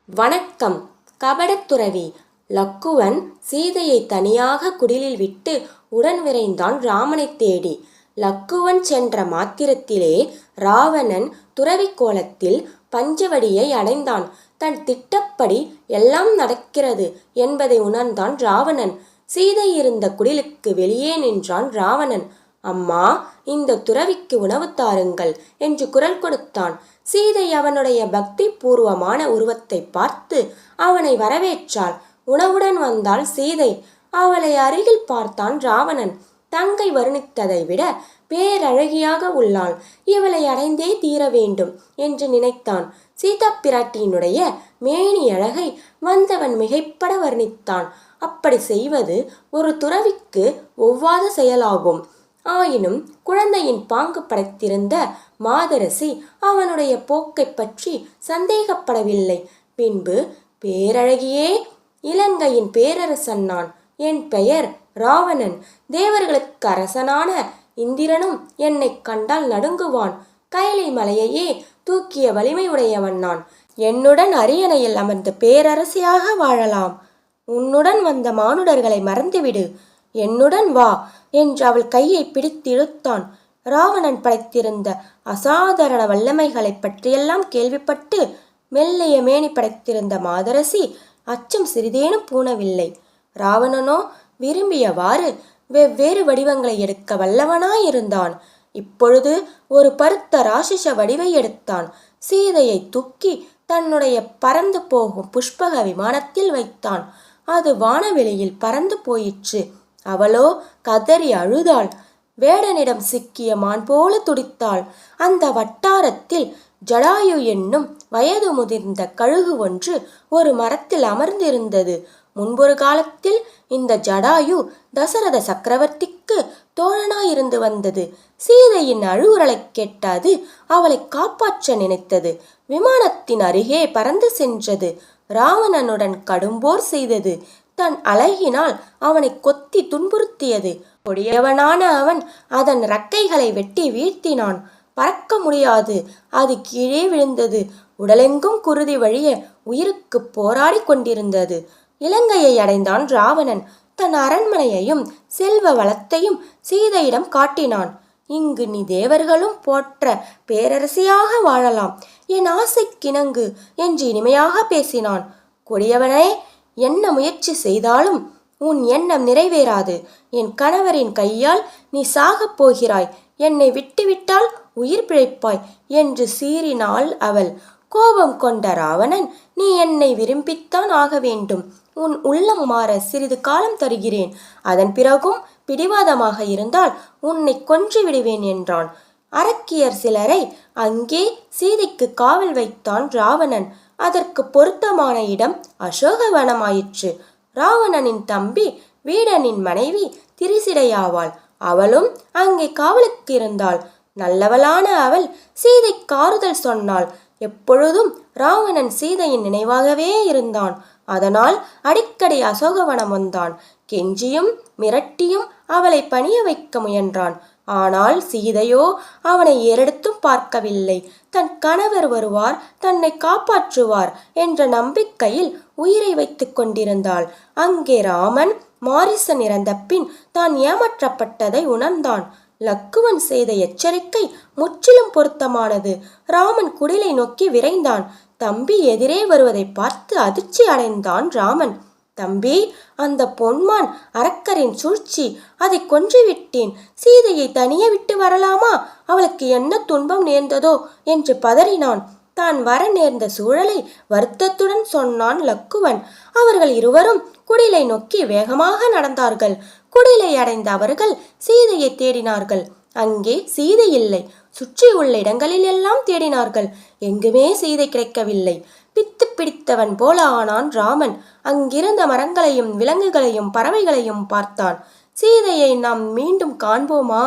வணக்கம். கபடத்துறவி லக்குவன் சீதையை தனியாக குடிலில் விட்டு உடன் விரைந்தான் ராமனைத் தேடி. லக்குவன் சென்ற மாத்திரத்திலே ராவணன் துறவி கோலத்தில் பஞ்சவடியை அடைந்தான். தன் திட்டப்படி எல்லாம் நடக்கிறது என்பதை உணர்ந்தான் ராவணன். சீதை இருந்த குடிலுக்கு வெளியே நின்றான் ராவணன். அம்மா, இந்த துறவிக்கு உணவு தாருங்கள் என்று குரல் கொடுத்தான். சீதை அவனுடைய பக்தி பூர்வமான உருவத்தை பார்த்து அவனை வரவேற்றாள். உணவுடன் வந்தாள் சீதை. அவளை அருகில் பார்த்தான் ராவணன். தங்கை வர்ணித்ததை விட பேரழகியாக உள்ளாள். இவளை அடைந்தே தீர வேண்டும் என்று நினைத்தான். சீதா பிராட்டியினுடைய மேனி அழகை வந்தவன் மிகைப்பட வர்ணித்தான். அப்படி செய்வது ஒரு துறவிக்கு ஒவ்வாத செயலாகும். ஆயினும் குழந்தையின் பாங்கு படைத்திருந்த மாதரசி அவனுடைய போக்கை பற்றி சந்தேகப்படவில்லை. பின்பு, பேரழகியே, இலங்கையின் பேரரசன் நான். என் பெயர் ராவணன். தேவர்களுக்கு அரசனான இந்திரனும் என்னை கண்டால் நடுங்குவான். கைலை மலையையே தூக்கிய வலிமை உடையவன் நான். என்னுடன் அரியணையில் அமர்ந்து பேரரசியாக வாழலாம். உன்னுடன் வந்த மானுடர்களை மறந்துவிடு. என்னுடன் வா என்று அவள் கையை பிடித்து இழுத்தான். ராவணன் படைத்திருந்த அசாதாரண வல்லமைகளை பற்றியெல்லாம் கேள்விப்பட்டு மெல்லிய மேனி படைத்திருந்த மாதரசி அச்சம் சிறிதேனும் பூணவில்லை. ராவணனோ விரும்பியவாறு வெவ்வேறு வடிவங்களை எடுக்க வல்லவனாயிருந்தான். இப்பொழுது ஒரு பருத்த ராட்சச வடிவை எடுத்தான். சீதையை தூக்கி தன்னுடைய பறந்து போகும் புஷ்பக விமானத்தில் வைத்தான். அது வானவெளியில் பறந்து போயிற்று. அவளோ கதறி அழுதாள். வேடனிடம் சிக்கிய மான் போல துடித்தாள். அந்த வட்டாரத்தில் ஜடாயு என்னும் வயது முதிர்ந்த கழுகு ஒன்று ஒரு மரத்தில் அமர்ந்திருந்தது. முன்பொரு காலத்தில் இந்த ஜடாயு தசரத சக்கரவர்த்திக்கு தோழனாயிருந்து வந்தது. சீதையின் அழுகுரலை கேட்ட அது அவளை காப்பாற்ற நினைத்தது. விமானத்தின் அருகே பறந்து சென்றது. ராவணனுடன் கடும்போர் செய்தது. தன் அழகினால் அவனை கொத்தி துன்புறுத்தியது. கொடியவனான அவன் அதன் இறக்கைகளை வெட்டி வீழ்த்தினான். பறக்க முடியாது. அது கீழே விழுந்தது. உடலெங்கும் குருதி வழிய உயிருக்கு போராடி கொண்டிருந்தது. இலங்கையை அடைந்தான் ராவணன். தன் அரண்மனையையும் செல்வ வளத்தையும் சீதையிடம் காட்டினான். இங்கு நீ தேவர்களும் போற்ற பேரரசியாக வாழலாம். என் ஆசைக்கிணங்கு என்று இனிமையாக பேசினான். கொடியவனே, என்ன முயற்சி செய்தாலும் உன் எண்ணம் நிறைவேறாது. என் கணவரின் கையால் நீ சாகப் போகிறாய். என்னை விட்டுவிட்டால் உயிர் பிழைப்பாய் என்று சீறினாள் அவள். கோபம் கொண்ட ராவணன், நீ என்னை விரும்பித்தான் ஆக வேண்டும். உன் உள்ளம் மாற சிறிது காலம் தருகிறேன். அதன் பிறகும் பிடிவாதமாக இருந்தால் உன்னை கொன்று விடுவேன் என்றான். அரக்கியர் சிலரை அங்கே சீதைக்கு காவல் வைத்தான் ராவணன். அதற்கு பொருத்தமான இடம் அசோகவனமாயிற்று. ராவணனின் தம்பி வீடனின் மனைவி திரிசிடையாவாள். அவளும் அங்கே காவலுக்கு இருந்தாள். நல்லவளான அவள் சீதைக்கு ஆறுதல் சொன்னாள். எப்பொழுதும் ராவணன் சீதையின் நினைவாகவே இருந்தான். அதனால் அடிக்கடி அசோகவனம் வந்தான். கெஞ்சியும் மிரட்டியும் அவளை பணிய வைக்க முயன்றான். ஆனால் சீதையோ அவனை ஏறெடுத்தும் பார்க்கவில்லை. தன் கணவர் வருவார், தன்னை காப்பாற்றுவார் என்ற நம்பிக்கையில் உயிரை வைத்து கொண்டிருந்தாள். அங்கே ராமன் மாரிசன் இறந்த பின் தான் ஏமாற்றப்பட்டதை உணர்ந்தான். லக்குவன் செய்த எச்சரிக்கை முற்றிலும் பொருத்தமானது. ராமன் குடிலை நோக்கி விரைந்தான். தம்பி எதிரே வருவதை பார்த்து அதிர்ச்சி அடைந்தான் ராமன். தம்பி, அந்த பொன்மான் அரக்கரின் சூழ்ச்சி. அதை கொன்றுவிட்டேன். சீதையை தனியே விட்டு வரலாமா? அவளுக்கு என்ன துன்பம் நேர்ந்ததோ என்று பதறினான். தான் வர நேர்ந்த சூழலை வருத்தத்துடன் சொன்னான் லக்குவன். அவர்கள் இருவரும் குடிலை நோக்கி வேகமாக நடந்தார்கள். குடிலை அடைந்த அவர்கள் சீதையை தேடினார்கள். அங்கே சீதை இல்லை. சுற்றி உள்ள இடங்களில் எல்லாம் தேடினார்கள். எங்குமே சீதை கிடைக்கவில்லை. பித்து பிடித்தவன் போல ஆனான் ராமன். அங்கிருந்த மரங்களையும் விலங்குகளையும் பறவைகளையும் பார்த்தான். சீதையை நாம் மீண்டும் காண்போமா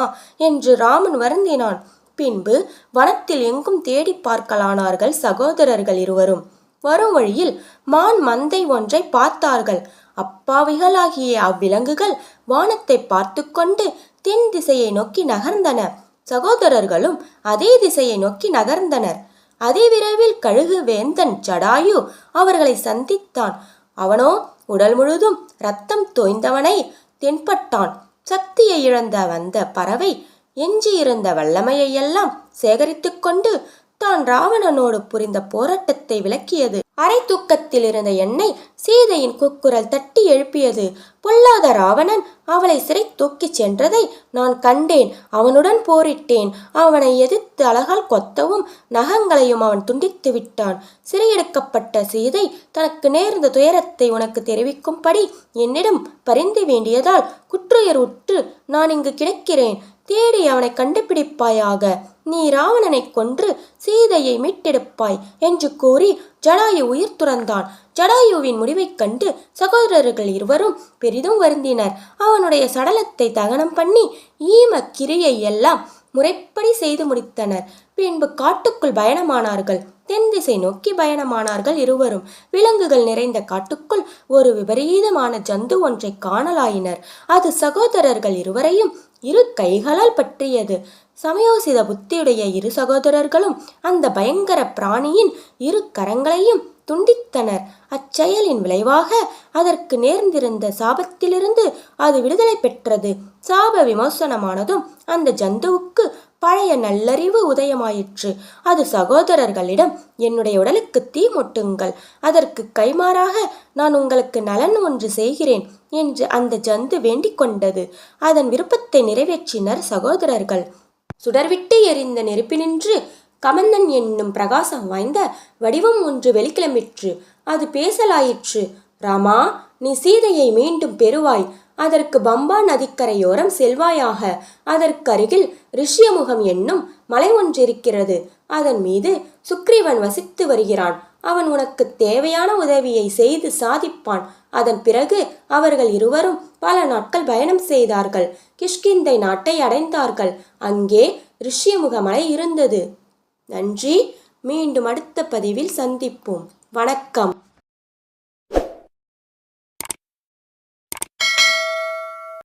என்று ராமன் வருந்தினான். பின்பு வனத்தில் எங்கும் தேடி பார்க்கலானார்கள் சகோதரர்கள் இருவரும். வரும் வழியில் மான் மந்தை ஒன்றை பார்த்தார்கள். அப்பாவிகளாகிய அவ்விலங்குகள் வானத்தை பார்த்து கொண்டு தென் திசையை நோக்கி நகர்ந்தன. சகோதரர்களும் அதே திசையை நோக்கி நகர்ந்தனர். அதிவிரைவில் கழுகு வேந்தன் ஜடாயு அவர்களை சந்தித்தான். அவனோ உடல் முழுதும் இரத்தம் தோய்ந்தவனை தென்பட்டான். சக்தியை இழந்த வந்த பறவை எஞ்சியிருந்த வல்லமையெல்லாம் சேகரித்து கொண்டு தான் ராவணனோடு புரிந்த போராட்டத்தை விளக்கியது. அரை தூக்கத்தில் இருந்த என்னை சீதையின் கூக்குரல் தட்டி எழுப்பியது. பொல்லாத ராவணன் அவளை சிறை தூக்கிச் சென்றதை நான் கண்டேன். அவனுடன் போரிட்டேன். அவனை எதிர்த்து அழகால் கொத்தவும் நகங்களையும் அவன் துண்டித்து விட்டான். சிறையெடுக்கப்பட்ட சீதை தனக்கு நேர்ந்த துயரத்தை உனக்கு தெரிவிக்கும்படி என்னிடம் பரிந்து வேண்டியதால் குற்றுயிர் உற்று நான் இங்கு கிடக்கிறேன். தேடி அவனை கண்டுபிடிப்பாயாக. நீ ராவணனை கொன்று சீதையை மீட்டெடுப்பாய் என்று கூறி ஜடாயு உயிர் துறந்தான். ஜடாயுவின் முடிவைக் கண்டு சகோதரர்கள் இருவரும் பெரிதும் வருந்தினர். அவனுடைய சடலத்தை தகனம் பண்ணி ஈம கிரியை எல்லாம் முறைப்படி செய்து முடித்தனர். பின்பு காட்டுக்குள் பயணமானார்கள். தென் திசை நோக்கி பயணமானார்கள் இருவரும். விலங்குகள் நிறைந்த காட்டுக்குள் ஒரு விபரீதமான ஜந்து ஒன்றை காணலாயினர். அது சகோதரர்கள் இருவரையும் இரு கைகளால் பற்றியது. சமயோசித புத்தியுடைய இரு சகோதரர்களும் அந்த பயங்கர பிராணியின் இரு கரங்களையும் துண்டித்தனர். அச்செயலின் விளைவாக அதற்கு நேர்ந்திருந்த சாபத்திலிருந்து அது விடுதலை பெற்றது. சாப விமோசனமானதும் அந்த ஜந்துவுக்கு பழைய நல்லறிவு உதயமாயிற்று. அது சகோதரர்களிடம், என்னுடைய உடலுக்கு தீ மூட்டுங்கள், அதற்கு கைமாறாக நான் உங்களுக்கு நலன் ஒன்று செய்கிறேன் என்று அந்த ஜந்து வேண்டிக் கொண்டது. அதன் விருப்பத்தை நிறைவேற்றினர் சகோதரர்கள். சுடர்விட்டு எரிந்த நெருப்பினின்று கமந்தன் என்னும் பிரகாசம் வாய்ந்த வடிவம் ஒன்று வெளிக்கிளம்பிற்று. அது பேசலாயிற்று. ராமா, நீ சீதையை மீண்டும் பெறுவாய். அதற்கு பம்பா நதிக்கரையோரம் செல்வாயாக. அதற்கு அருகில் ரிஷ்யமுகம் என்னும் மலை ஒன்றிருக்கிறது. அதன் மீது சுக்ரீவன் வசித்து வருகிறான். அவன் உனக்கு தேவையான உதவியை செய்து சாதிப்பான். அதன் பிறகு அவர்கள் இருவரும் பல நாட்கள் பயணம் செய்தார்கள். கிஷ்கிந்தை நாட்டை அடைந்தார்கள். அங்கே ரிஷ்யமுக மலை இருந்தது. நன்றி. மீண்டும் அடுத்த பதிவில் சந்திப்போம். வணக்கம்.